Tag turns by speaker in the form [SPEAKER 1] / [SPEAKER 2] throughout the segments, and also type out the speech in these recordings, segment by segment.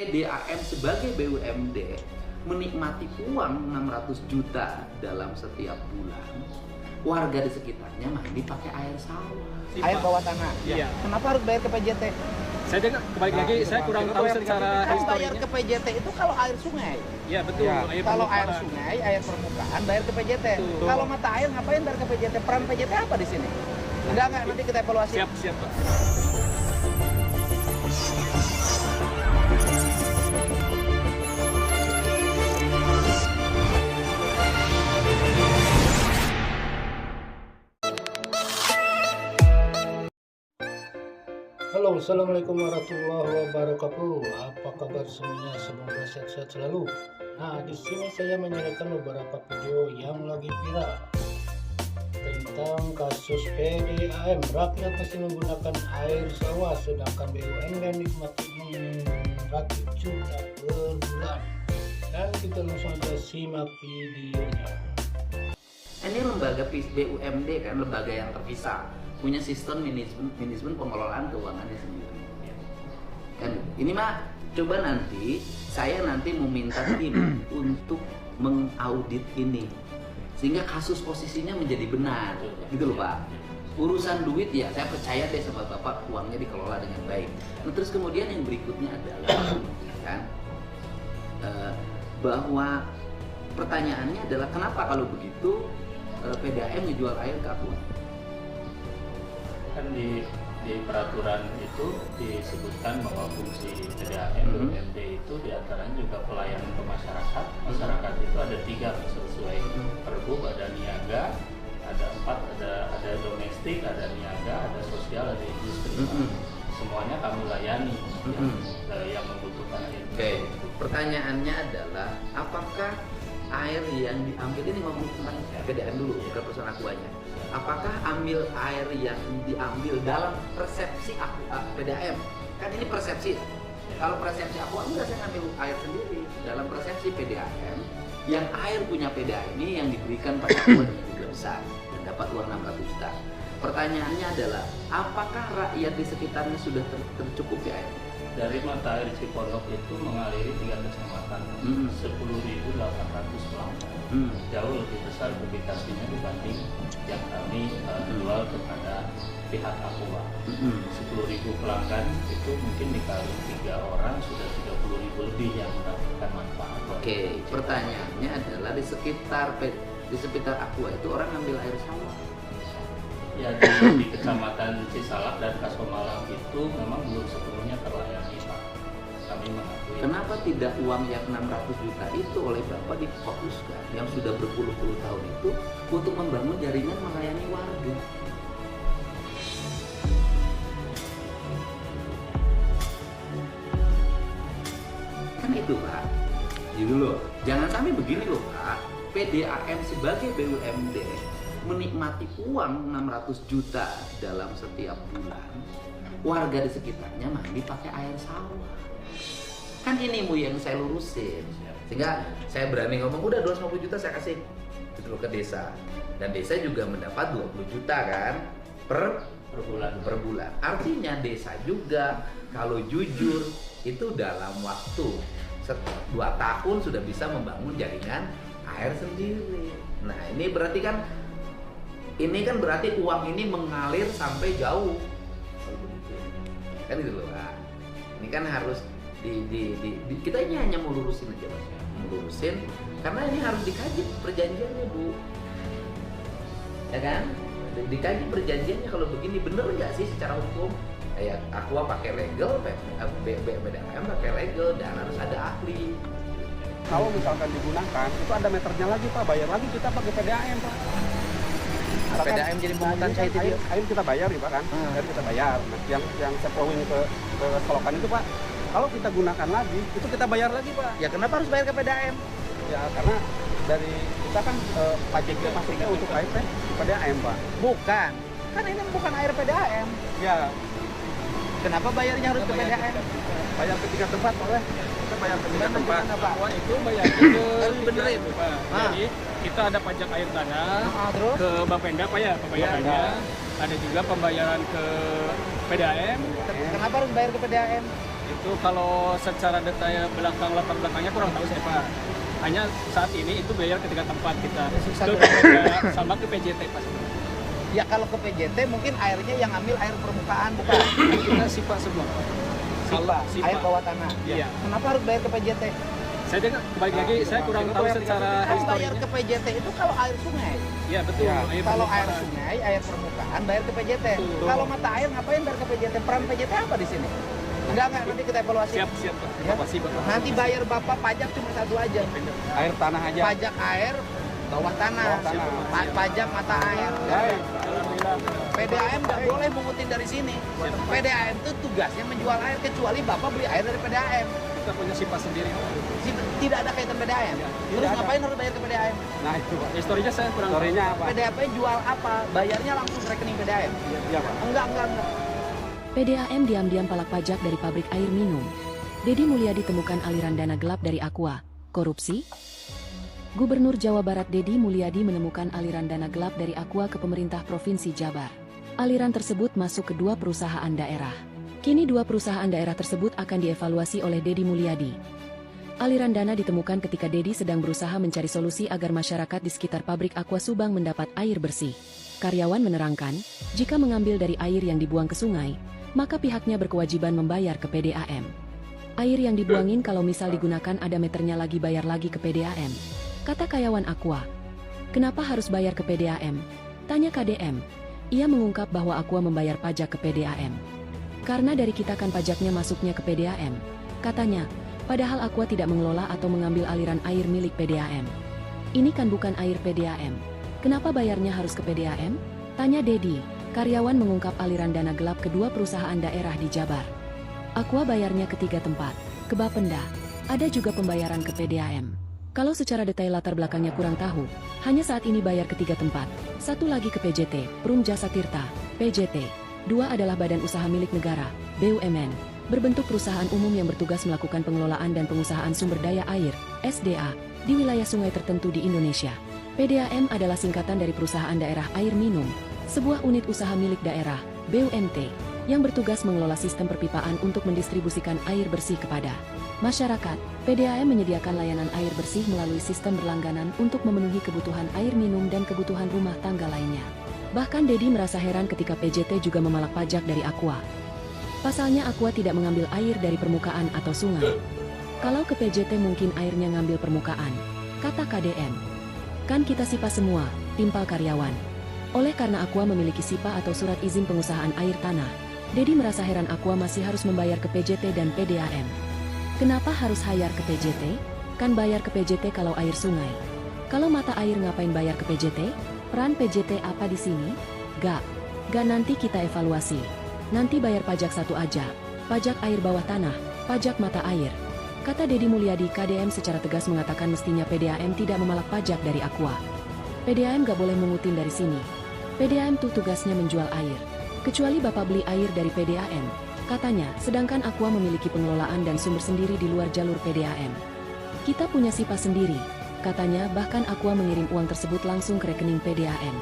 [SPEAKER 1] PDAM sebagai BUMD menikmati uang 600 juta dalam setiap bulan. Warga di sekitarnya mandi pakai air sawah.
[SPEAKER 2] Air bawah tanah.
[SPEAKER 3] Iya.
[SPEAKER 2] Kenapa harus bayar ke PJT?
[SPEAKER 3] Saya dengar kembali lagi, saya kurang tahu secara
[SPEAKER 2] Kan bayar
[SPEAKER 3] historinya.
[SPEAKER 2] ke PJT itu kalau air sungai.
[SPEAKER 3] Iya betul.
[SPEAKER 2] Ya, kalau air
[SPEAKER 3] permukaan.
[SPEAKER 2] sungai, air permukaan bayar ke PJT.
[SPEAKER 3] Betul.
[SPEAKER 2] Kalau mata air ngapain bayar ke PJT? Peran PJT apa di sini? Enggak, nanti kita evaluasi.
[SPEAKER 3] Siap Pak.
[SPEAKER 4] Halo, assalamualaikum warahmatullahi wabarakatuh. Apa kabar semuanya? Semoga sehat-sehat selalu. Nah, di sini saya menyediakan beberapa video yang lagi viral tentang kasus PDAM. Rakyat masih menggunakan air sawah, sedangkan BUMD nikmati 600 juta per bulan. Dan kita langsung aja simak videonya.
[SPEAKER 1] Ini lembaga BUMD kan, lembaga yang terpisah, punya sistem manajemen pengelolaan keuangannya sendiri. Kan ini mah coba nanti saya mau minta tim untuk mengaudit ini sehingga kasus posisinya menjadi benar, gitu loh Pak. Urusan duit ya saya percaya deh sama Bapak, uangnya dikelola dengan baik. Nah, terus kemudian yang berikutnya adalah kan bahwa pertanyaannya adalah kenapa kalau begitu PDAM menjual air ke Aqua?
[SPEAKER 5] Kan di peraturan itu disebutkan bahwa fungsi PDAM BUMD itu diantaranya juga pelayanan ke masyarakat. Masyarakat itu ada 3 sesuai Pergub, ada niaga, ada 4, ada domestik, ada niaga, ada sosial, ada industri. Semuanya kami layani yang membutuhkan air.
[SPEAKER 1] Oke, pertanyaannya adalah apakah air yang diambil ini ngomong tentang PDAM dulu, bukan persoalan Aquanya. Apakah ambil air yang diambil dalam persepsi PDAM? Kan ini persepsi. Kalau persepsi Aqua enggak, saya ngambil air sendiri. Dalam persepsi PDAM, yang air punya PDAM ini yang diberikan pada Aqua dengan jumlah besar dan dapat uang 600 juta. Pertanyaannya adalah, apakah rakyat di sekitarnya sudah tercukupi air?
[SPEAKER 5] Dari mata air Cipondok itu mengaliri 3 kecamatan, 10.800 pelanggan. Jauh lebih besar publikasinya dibanding yang kami jual kepada pihak Aqua. 10.000 pelanggan itu mungkin dikali 3 orang sudah 30.000 lebih yang mendapatkan manfaat.
[SPEAKER 1] Oke, pertanyaannya adalah di sekitar Aqua itu orang ambil air sawah.
[SPEAKER 5] Ya, di Kecamatan Cisalak dan Kasomalang itu memang belum sepenuhnya terlayani, Pak. Kami mengakui.
[SPEAKER 1] Kenapa tidak uang yang 600 juta itu oleh Bapak difokuskan yang sudah berpuluh-puluh tahun itu untuk membangun jaringan melayani warga? Kan itu Pak. Jadi dulu, jangan sampai begini loh Pak. PDAM sebagai BUMD menikmati uang 600 juta dalam setiap bulan. Warga di sekitarnya mandi pakai air sawah. Kan ini Bu yang saya lurusin. Sehingga saya berani ngomong, udah 250 juta saya kasih gitu ke desa. Dan desa juga mendapat 20 juta kan per bulan. Artinya desa juga kalau jujur itu dalam waktu 2 tahun sudah bisa membangun jaringan air sendiri. Nah, ini berarti kan berarti uang ini mengalir sampai jauh. Kan gitu loh, Pak. Ini kan harus kita ini hanya melurusin aja, Pak. Melurusin karena ini harus dikaji perjanjiannya, Bu. Ya kan? Dikaji perjanjiannya, kalau begini bener nggak sih secara hukum? Kayak Aqua pakai legal, PDAM pakai legal, dan harus ada ahli.
[SPEAKER 3] Kalau misalkan digunakan, itu ada meternya lagi Pak, bayar lagi kita pakai PDAM Pak.
[SPEAKER 2] PDAM jadi pungutan saya itu dia.
[SPEAKER 3] Air kita bayar ya Pak kan, air kita bayar. Nah, yang saya flowing ke selokan itu Pak, kalau kita gunakan lagi, itu kita bayar lagi Pak.
[SPEAKER 2] Ya kenapa harus bayar ke PDAM?
[SPEAKER 3] Ya karena dari kita kan pajaknya masuknya untuk air PDAM Pak.
[SPEAKER 2] Bukan. Kan ini bukan air PDAM.
[SPEAKER 3] Ya,
[SPEAKER 2] Kenapa bayarnya harus ke PDAM?
[SPEAKER 3] bayar ke 3 tempat boleh. Kita bayar ke 3 tempat.
[SPEAKER 6] Aqua itu bayarnya ke
[SPEAKER 2] Bener itu.
[SPEAKER 6] Pak. Jadi kita ada pajak air tanah
[SPEAKER 2] Terus?
[SPEAKER 6] ke Bapenda Pak ya pembayarannya. Ada juga pembayaran ke PDAM.
[SPEAKER 2] Kenapa harus bayar ke PDAM?
[SPEAKER 6] itu kalau secara detail latar belakangnya kurang tahu saya Pak. Hanya saat ini itu bayar ke 3 tempat kita.
[SPEAKER 2] Satu
[SPEAKER 6] Ke PDA sama ke PJT Pak.
[SPEAKER 2] Ya kalau ke PJT mungkin airnya yang ambil air permukaan bukan?
[SPEAKER 6] Kita SIPA semua. SIPA.
[SPEAKER 2] Air bawah tanah.
[SPEAKER 6] Iya.
[SPEAKER 2] Kenapa harus bayar ke PJT?
[SPEAKER 6] Saya dengar balik lagi saya kurang tahu secara
[SPEAKER 2] Kan bayar
[SPEAKER 6] historinya.
[SPEAKER 2] ke PJT itu kalau air sungai.
[SPEAKER 6] Iya betul.
[SPEAKER 3] Ya,
[SPEAKER 2] Kalau air
[SPEAKER 6] permukaan.
[SPEAKER 2] sungai, air permukaan bayar ke PJT.
[SPEAKER 6] Betul.
[SPEAKER 2] Kalau mata air ngapain bayar ke PJT? Peran PJT apa di sini? Enggak, nanti kita evaluasi.
[SPEAKER 6] Siap Pak.
[SPEAKER 2] Ya.
[SPEAKER 6] Pasti Pak.
[SPEAKER 2] Nanti bayar Bapak pajak cuma satu aja.
[SPEAKER 3] Air tanah aja.
[SPEAKER 2] Pajak air bawah tanah.
[SPEAKER 3] Bawah tanah.
[SPEAKER 2] Pajak mata air.
[SPEAKER 3] Baik.
[SPEAKER 6] Alhamdulillah.
[SPEAKER 2] PDAM nggak boleh mengutin dari sini. PDAM itu tugasnya menjual air kecuali Bapak beli air dari PDAM.
[SPEAKER 6] Kita punya SIPA sendiri.
[SPEAKER 2] Tidak ada kaitan PDAM. Terus
[SPEAKER 3] Tidak ada.
[SPEAKER 2] ngapain harus bayar ke PDAM?
[SPEAKER 3] Nah itu Pak.
[SPEAKER 6] Historinya saya kurang tahu.
[SPEAKER 3] Storynya apa?
[SPEAKER 2] PDAM jual apa? Bayarnya langsung rekening PDAM.
[SPEAKER 3] Iya Pak.
[SPEAKER 2] Enggak.
[SPEAKER 7] PDAM diam-diam palak pajak dari pabrik air minum. Deddy Mulyadi ditemukan aliran dana gelap dari Aqua. Korupsi? Gubernur Jawa Barat Deddy Mulyadi menemukan aliran dana gelap dari Aqua ke pemerintah Provinsi Jabar. Aliran tersebut masuk ke 2 perusahaan daerah. Kini 2 perusahaan daerah tersebut akan dievaluasi oleh Deddy Mulyadi. Aliran dana ditemukan ketika Deddy sedang berusaha mencari solusi agar masyarakat di sekitar pabrik Aqua Subang mendapat air bersih. Karyawan menerangkan, jika mengambil dari air yang dibuang ke sungai, maka pihaknya berkewajiban membayar ke PDAM. Air yang dibuangin kalau misal digunakan ada meternya lagi bayar lagi ke PDAM. Kata karyawan Aqua. Kenapa harus bayar ke PDAM? Tanya KDM. Ia mengungkap bahwa Aqua membayar pajak ke PDAM. Karena dari kita kan pajaknya masuknya ke PDAM. Katanya, padahal Aqua tidak mengelola atau mengambil aliran air milik PDAM. Ini kan bukan air PDAM. Kenapa bayarnya harus ke PDAM? Tanya Deddy. Karyawan mengungkap aliran dana gelap kedua perusahaan daerah di Jabar. Aqua bayarnya ke 3 tempat, ke Bapenda, ada juga pembayaran ke PDAM. Kalau secara detail latar belakangnya kurang tahu, hanya saat ini bayar ke 3 tempat, 1 lagi ke PJT, Perum Jasa Tirta, PJT, 2 adalah badan usaha milik negara, BUMN, berbentuk perusahaan umum yang bertugas melakukan pengelolaan dan pengusahaan sumber daya air, SDA, di wilayah sungai tertentu di Indonesia. PDAM adalah singkatan dari Perusahaan Daerah Air Minum, sebuah unit usaha milik daerah, BUMT, yang bertugas mengelola sistem perpipaan untuk mendistribusikan air bersih kepada masyarakat. PDAM menyediakan layanan air bersih melalui sistem berlangganan untuk memenuhi kebutuhan air minum dan kebutuhan rumah tangga lainnya. Bahkan Deddy merasa heran ketika PJT juga memalak pajak dari Aqua. Pasalnya Aqua tidak mengambil air dari permukaan atau sungai. Kalau ke PJT mungkin airnya ngambil permukaan, kata KDM. Kan kita SIPA semua, timpal karyawan. Oleh karena Aqua memiliki SIPA atau surat izin pengusahaan air tanah, Deddy merasa heran Aqua masih harus membayar ke PJT dan PDAM. Kenapa harus hayar ke PJT? Kan bayar ke PJT kalau air sungai. Kalau mata air ngapain bayar ke PJT? Peran PJT apa di sini? Gak nanti kita evaluasi. Nanti bayar pajak satu aja, pajak air bawah tanah, pajak mata air. Kata Deddy Mulyadi. KDM secara tegas mengatakan mestinya PDAM tidak memalak pajak dari Aqua. PDAM gak boleh mengutin dari sini. PDAM tuh tugasnya menjual air. Kecuali Bapak beli air dari PDAM, katanya, sedangkan Aqua memiliki pengelolaan dan sumber sendiri di luar jalur PDAM. Kita punya SIPA sendiri, katanya, bahkan Aqua mengirim uang tersebut langsung ke rekening PDAM.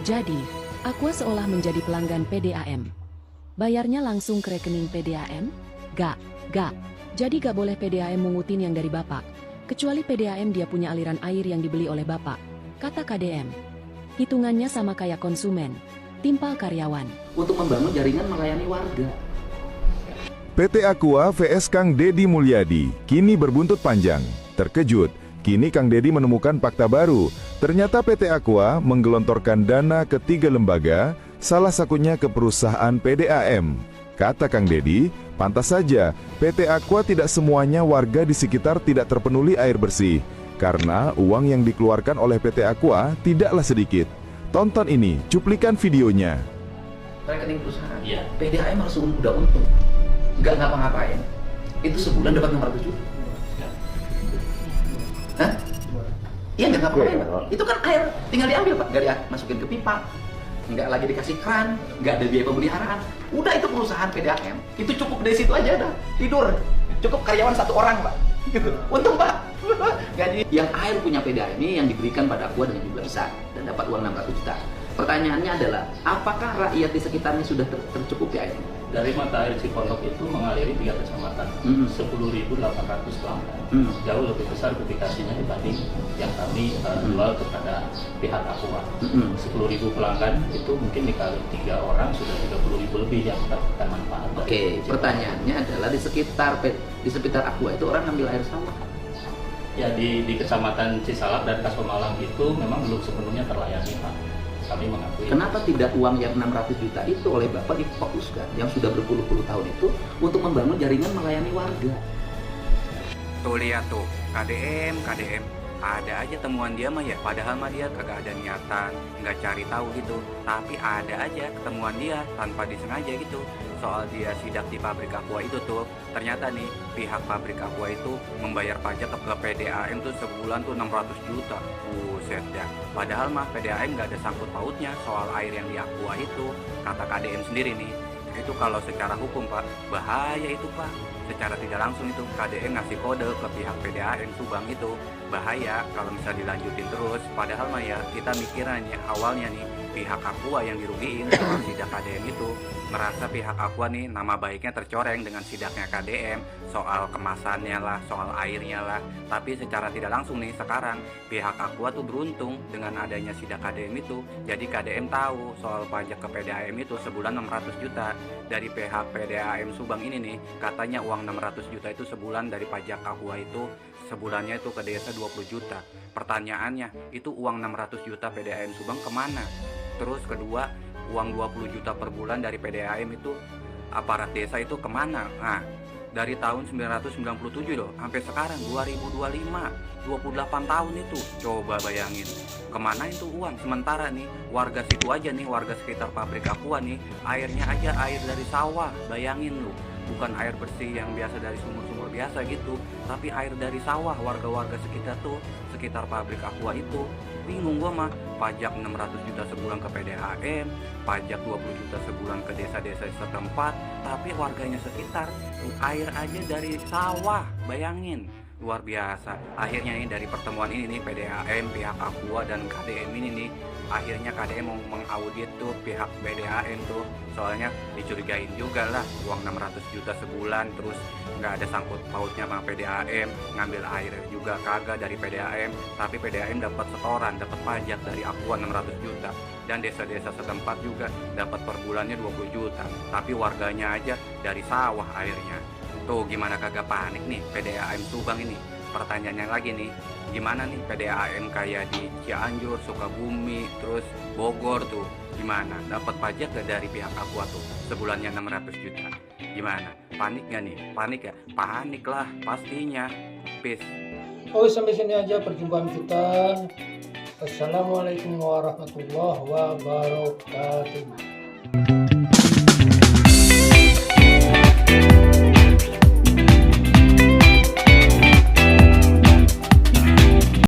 [SPEAKER 7] Jadi, Aqua seolah menjadi pelanggan PDAM. Bayarnya langsung ke rekening PDAM? Gak. Jadi gak boleh PDAM mengutin yang dari Bapak. Kecuali PDAM dia punya aliran air yang dibeli oleh Bapak, kata KDM. Hitungannya sama kayak konsumen, timpal karyawan.
[SPEAKER 1] Untuk membangun jaringan melayani warga.
[SPEAKER 8] PT Aqua vs Kang Deddy Mulyadi kini berbuntut panjang. Terkejut, kini Kang Deddy menemukan fakta baru. Ternyata PT Aqua menggelontorkan dana ke 3 lembaga, salah satunya ke perusahaan PDAM. Kata Kang Deddy, pantas saja PT Aqua tidak semuanya warga di sekitar tidak terpenuhi air bersih, karena uang yang dikeluarkan oleh PT Aqua tidaklah sedikit. Tonton ini cuplikan videonya.
[SPEAKER 1] Rekening perusahaan,
[SPEAKER 5] Iya.
[SPEAKER 1] PDAM harus udah untung. Nggak ngapa-ngapain. Itu sebulan dapat 600 juta. Hah? Iya, nggak ngapa-ngapain, Pak. Itu kan air, tinggal diambil, Pak. Nggak dimasukin ke pipa. Nggak lagi dikasih keran, nggak ada biaya pemeliharaan. Udah, itu perusahaan PDAM. Itu cukup dari situ aja dah. Tidur. Cukup karyawan 1 orang, Pak. Gitu. Untung, Pak. Gaji yang air punya PDAM ini yang diberikan pada Aqua dengan jumlah besar dan dapat uang 600 juta. Pertanyaannya adalah, apakah rakyat di sekitarnya sudah tercukupi airnya?
[SPEAKER 5] Dari mata air Cipondoh itu mengaliri 3 kecamatan, 10.800 pelanggan. Jauh lebih besar publikasinya dibanding yang kami jual kepada pihak Aqua. 10.000 pelanggan itu mungkin dikali 3 orang sudah 30.000 lebih yang mendapatkan manfaat.
[SPEAKER 1] Oke, pertanyaannya adalah di sekitar Aqua itu orang ngambil air sawah.
[SPEAKER 5] Ya di kecamatan Cisalak dan Kasomalang itu memang belum sepenuhnya terlayani, Pak. Kami mengakui.
[SPEAKER 1] Kenapa tidak uang yang 600 juta itu oleh Bapak difokuskan yang sudah berpuluh-puluh tahun itu untuk membangun jaringan melayani warga?
[SPEAKER 9] Tuh lihat tuh, KDM, ada aja temuan dia mah ya, padahal mah dia kagak ada niatan, nggak cari tahu gitu, tapi ada aja ketemuan dia tanpa disengaja gitu. Soal dia sidak di pabrik Aqua itu tuh, ternyata nih pihak pabrik Aqua itu membayar pajak ke PDAM tuh sebulan tuh 600 juta. Buset ya. Padahal mah PDAM nggak ada sangkut pautnya soal air yang di Aqua itu. Kata KDM sendiri nih, itu kalau secara hukum Pak, bahaya itu Pak. Secara tidak langsung itu KDM ngasih kode ke pihak PDAM Subang itu, bahaya kalau misalnya dilanjutin terus. Padahal mah ya kita mikirannya awalnya nih pihak Aqua yang dirugiin soal sidak KDM itu, merasa pihak Aqua nih nama baiknya tercoreng dengan sidaknya KDM soal kemasannya lah, soal airnya lah. Tapi secara tidak langsung nih sekarang pihak Aqua tuh beruntung dengan adanya sidak KDM itu. Jadi KDM tahu soal pajak ke PDAM itu sebulan 600 juta. Dari pihak PDAM Subang ini nih katanya uang 600 juta itu sebulan dari pajak Aqua itu sebulannya itu ke desa 20 juta. Pertanyaannya, itu uang 600 juta PDAM Subang kemana? Terus kedua, uang 20 juta per bulan dari PDAM itu aparat desa itu kemana? Nah, dari tahun 1997 loh sampai sekarang 2025, 28 tahun itu. Coba bayangin, kemana itu uang? Sementara nih warga situ aja nih, warga sekitar pabrik Aqua nih, airnya aja air dari sawah. Bayangin lu, bukan air bersih yang biasa dari sumur-sumur biasa gitu, tapi air dari sawah. Warga-warga sekitar tuh, sekitar pabrik Aqua itu bingung gua mah, pajak 600 juta sebulan ke PDAM, pajak 20 juta sebulan ke desa-desa setempat, tapi warganya sekitar air aja dari sawah. Bayangin, luar biasa. Akhirnya nih dari pertemuan ini nih PDAM, pihak Aqua dan KDM ini nih, akhirnya KDM mau mengaudit tuh pihak PDAM tuh, soalnya dicurigain juga lah uang 600 juta sebulan, terus nggak ada sangkut pautnya sama PDAM, ngambil air juga kagak dari PDAM, tapi PDAM dapat setoran, dapat pajak dari Aqua 600 juta, dan desa-desa setempat juga dapat per bulannya 20 juta, tapi warganya aja dari sawah airnya. Tuh gimana kagak panik nih PDAM Subang ini? Pertanyaannya lagi nih, gimana nih PDAM kayak di Cianjur, Sukabumi, terus Bogor tuh, gimana? Dapat pajak gak dari pihak Aqua tuh? Sebulannya 600 juta. Gimana? Panik gak nih? Panik ya? Panik lah pastinya. Peace.
[SPEAKER 4] Oke, sampai sini aja perjumpaan kita. Assalamualaikum warahmatullahi wabarakatuh.